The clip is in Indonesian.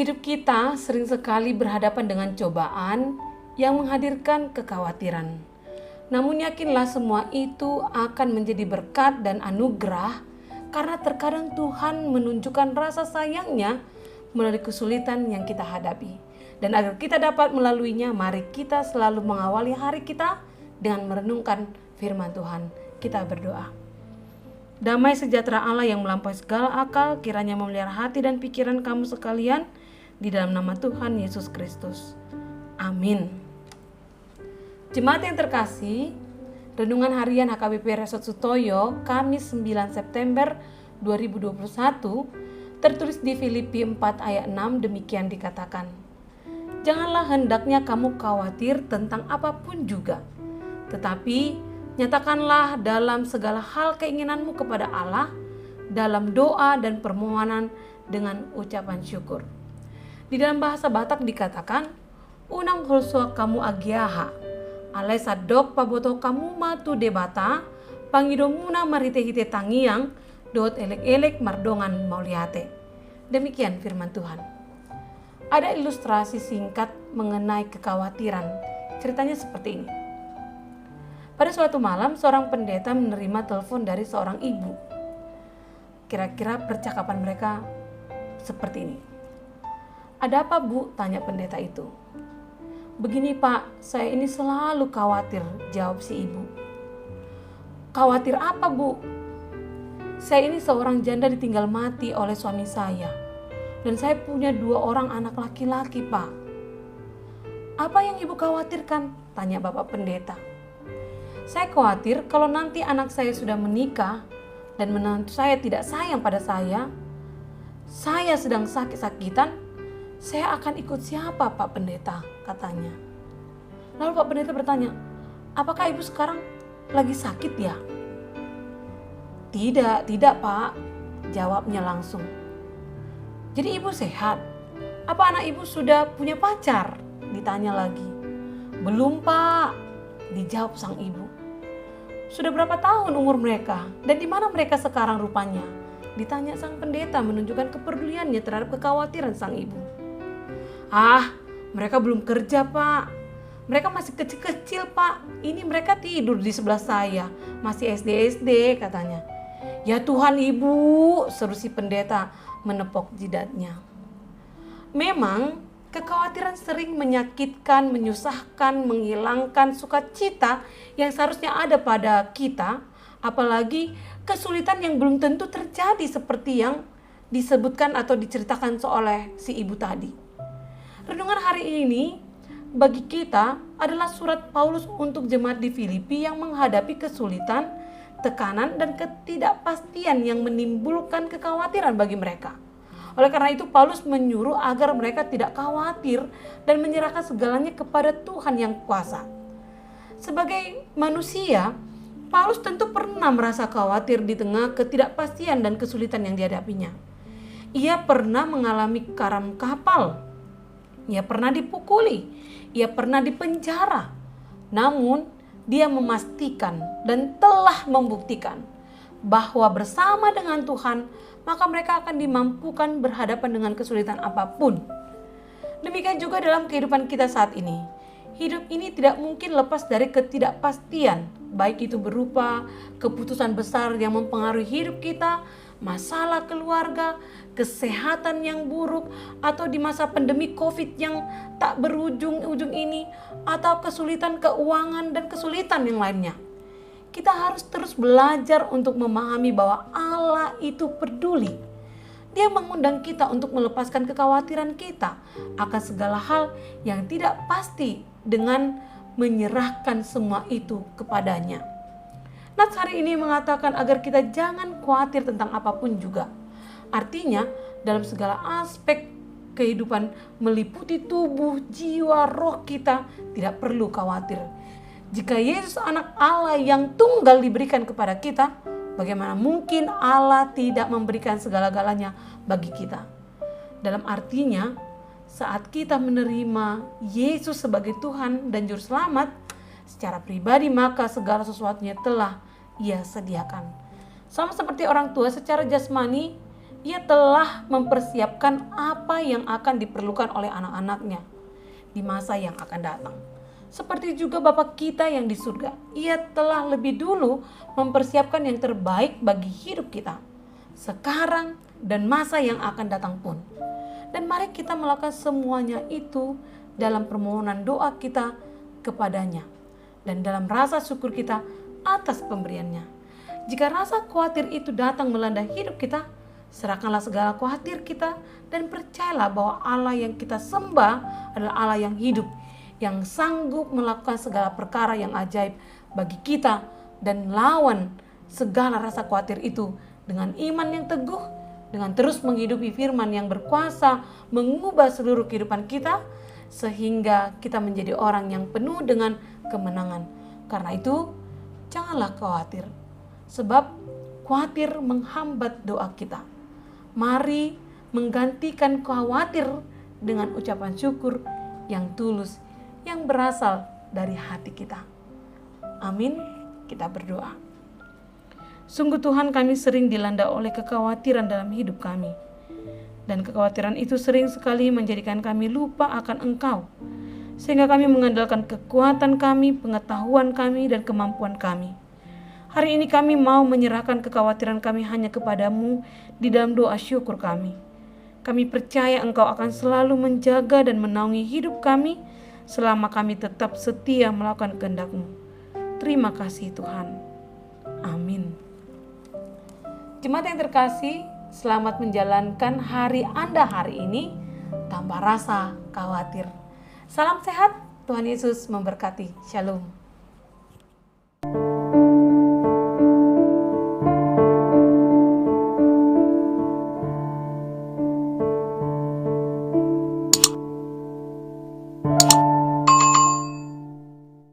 Hidup kita sering sekali berhadapan dengan cobaan yang menghadirkan kekhawatiran. Namun yakinlah semua itu akan menjadi berkat dan anugerah karena terkadang Tuhan menunjukkan rasa sayangnya melalui kesulitan yang kita hadapi. Dan agar kita dapat melaluinya, mari kita selalu mengawali hari kita dengan merenungkan firman Tuhan. Kita berdoa. Damai sejahtera Allah yang melampaui segala akal kiranya memelihara hati dan pikiran kamu sekalian di dalam nama Tuhan Yesus Kristus. Amin. Jemaat yang terkasih, Renungan Harian HKBP Resort Sutoyo, Kamis 9 September 2021, tertulis di Filipi 4 ayat 6 demikian dikatakan. Janganlah hendaknya kamu khawatir tentang apapun juga, tetapi nyatakanlah dalam segala hal keinginanmu kepada Allah dalam doa dan permohonan dengan ucapan syukur. Di dalam bahasa Batak dikatakan, unang hulsua kamu agiaha, alai sadok paboto kamu matu debata, pangidomuna marite-hite tangiang, dot elek-elek mardongan mauliate. Demikian firman Tuhan. Ada ilustrasi singkat mengenai kekhawatiran. Ceritanya seperti ini. Pada suatu malam, seorang pendeta menerima telepon dari seorang ibu. Kira-kira percakapan mereka seperti ini. Ada apa, Bu? Tanya pendeta itu. Begini, Pak, saya ini selalu khawatir, jawab si ibu. Khawatir apa, Bu? Saya ini seorang janda ditinggal mati oleh suami saya. Dan saya punya 2 orang anak laki-laki, Pak. Apa yang ibu khawatirkan? Tanya bapak pendeta. Saya khawatir kalau nanti anak saya sudah menikah dan menantu saya tidak sayang pada saya sedang sakit-sakitan, saya akan ikut siapa, Pak Pendeta? Katanya. Lalu Pak Pendeta bertanya, apakah ibu sekarang lagi sakit ya? Tidak Pak, jawabnya langsung. Jadi ibu sehat? Apa anak ibu sudah punya pacar? Ditanya lagi. Belum, Pak, dijawab sang ibu. Sudah berapa tahun umur mereka? Dan di mana mereka sekarang rupanya? Ditanya sang pendeta menunjukkan kepeduliannya terhadap kekhawatiran sang ibu. Mereka belum kerja, Pak. Mereka masih kecil-kecil, Pak. Ini mereka tidur di sebelah saya. Masih SD, katanya. Ya Tuhan, Ibu, seru si pendeta menepok jidatnya. Memang kekhawatiran sering menyakitkan, menyusahkan, menghilangkan sukacita yang seharusnya ada pada kita, apalagi kesulitan yang belum tentu terjadi seperti yang disebutkan atau diceritakan oleh si ibu tadi. Renungan hari ini bagi kita adalah surat Paulus untuk jemaat di Filipi yang menghadapi kesulitan, tekanan, dan ketidakpastian yang menimbulkan kekhawatiran bagi mereka. Oleh karena itu Paulus menyuruh agar mereka tidak khawatir dan menyerahkan segalanya kepada Tuhan yang kuasa. Sebagai manusia, Paulus tentu pernah merasa khawatir di tengah ketidakpastian dan kesulitan yang dihadapinya. Ia pernah mengalami karam kapal, ia pernah dipukuli, ia pernah dipenjara. Namun dia memastikan dan telah membuktikan bahwa bersama dengan Tuhan maka mereka akan dimampukan berhadapan dengan kesulitan apapun. Demikian juga dalam kehidupan kita saat ini. Hidup ini tidak mungkin lepas dari ketidakpastian, baik itu berupa keputusan besar yang mempengaruhi hidup kita, masalah keluarga, kesehatan yang buruk, atau di masa pandemi COVID yang tak berujung-ujung ini, atau kesulitan keuangan dan kesulitan yang lainnya. Kita harus terus belajar untuk memahami bahwa Allah itu peduli. Dia mengundang kita untuk melepaskan kekhawatiran kita akan segala hal yang tidak pasti dengan menyerahkan semua itu kepadanya. Nats hari ini mengatakan agar kita jangan khawatir tentang apapun juga. Artinya dalam segala aspek kehidupan meliputi tubuh, jiwa, roh kita tidak perlu khawatir. Jika Yesus anak Allah yang tunggal diberikan kepada kita, bagaimana mungkin Allah tidak memberikan segala-galanya bagi kita? Dalam artinya, saat kita menerima Yesus sebagai Tuhan dan Juru Selamat secara pribadi, maka segala sesuatunya telah Ia sediakan. Sama seperti orang tua secara jasmani, Ia telah mempersiapkan apa yang akan diperlukan oleh anak-anaknya di masa yang akan datang. Seperti juga Bapa kita yang di surga, Ia telah lebih dulu mempersiapkan yang terbaik bagi hidup kita, sekarang dan masa yang akan datang pun. Dan mari kita melakukan semuanya itu dalam permohonan doa kita kepadanya dan dalam rasa syukur kita atas pemberiannya. Jika rasa khawatir itu datang melanda hidup kita, serahkanlah segala khawatir kita dan percayalah bahwa Allah yang kita sembah adalah Allah yang hidup, yang sanggup melakukan segala perkara yang ajaib bagi kita dan lawan segala rasa khawatir itu dengan iman yang teguh, dengan terus menghidupi firman yang berkuasa mengubah seluruh kehidupan kita sehingga kita menjadi orang yang penuh dengan kemenangan. Karena itu janganlah khawatir, sebab khawatir menghambat doa kita. Mari menggantikan khawatir dengan ucapan syukur yang tulus yang berasal dari hati kita. Amin. Kita berdoa. Sungguh Tuhan, kami sering dilanda oleh kekhawatiran dalam hidup kami. Dan kekhawatiran itu sering sekali menjadikan kami lupa akan Engkau. Sehingga kami mengandalkan kekuatan kami, pengetahuan kami, dan kemampuan kami. Hari ini kami mau menyerahkan kekhawatiran kami hanya kepadamu di dalam doa syukur kami. Kami percaya Engkau akan selalu menjaga dan menaungi hidup kami selama kami tetap setia melakukan kehendak-Mu. Terima kasih Tuhan. Amin. Jemaat yang terkasih, selamat menjalankan hari Anda hari ini tanpa rasa khawatir. Salam sehat, Tuhan Yesus memberkati. Shalom.